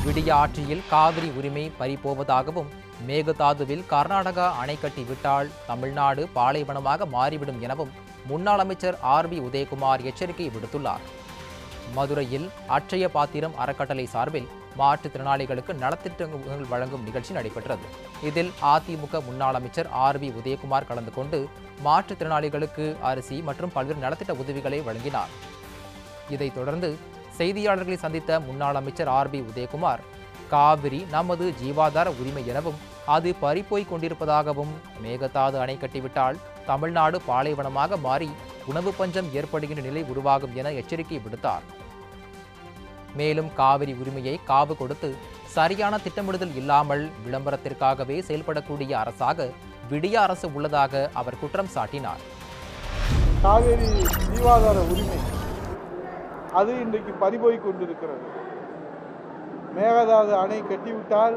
விடிய ஆட்சியில் காவிரி உரிமை பறிபோவதாகவும் மேகதாதுவில் கர்நாடகா அணை கட்டி விட்டால் தமிழ்நாடு பாலைவனமாக மாறிவிடும் எனவும் முன்னாள் அமைச்சர் ஆர்பி உதயகுமார் எச்சரிக்கை விடுத்துள்ளார். மதுரையில் அட்சய பாத்திரம் அறக்கட்டளை சார்பில் மாற்றுத்திறனாளிகளுக்கு நலத்திட்டங்கள் வழங்கும் நிகழ்ச்சி நடைபெற்றது. இதில் அதிமுக முன்னாள் அமைச்சர் ஆர்பி உதயகுமார் கலந்து கொண்டு மாற்றுத்திறனாளிகளுக்கு அரிசி மற்றும் பல்வேறு நலத்திட்ட உதவிகளை வழங்கினார். இதைத் தொடர்ந்து செய்தியாளர்களை சந்தித்த முன்னாள் அமைச்சர் ஆர்பி உதயகுமார், காவிரி நமது ஜீவாதார உரிமை எனவும் அது பறிப்போய் கொண்டிருப்பதாகவும் மேகதாது அணை கட்டிவிட்டால் தமிழ்நாடு பாலைவனமாக மாறி உணவு பஞ்சம் ஏற்படுகின்ற நிலை உருவாகும் என எச்சரிக்கை விடுத்தார். மேலும் காவிரி உரிமையை காவு கொடுத்து சரியான திட்டமிடுதல் இல்லாமல் விளம்பரத்திற்காகவே செயல்படக்கூடிய அரசாக விடிய அரசு உள்ளதாக அவர் குற்றம் சாட்டினார். காவிரி ஜீவாதார உரிமை அது இன்றைக்கு பறிபோய் கொண்டிருக்கிறது. மேகதாது அணை கட்டிவிட்டால்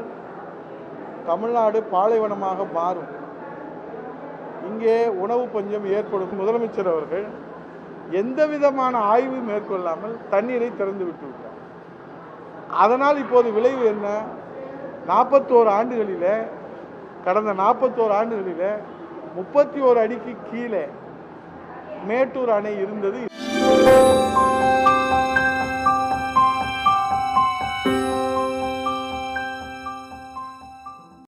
தமிழ்நாடு பாலைவனமாக மாறும், இங்கே உணவு பஞ்சம் ஏற்படும். முதலமைச்சர் அவர்கள் எந்த விதமான ஆய்வு மேற்கொள்ளாமல் தண்ணீரை திறந்து விட்டு விட்டார். அதனால் இப்போது விளைவு என்ன? 41 ஆண்டுகளில் கடந்த 41 ஆண்டுகளில் 31 அடிக்கு கீழே மேட்டூர் அணை இருந்தது.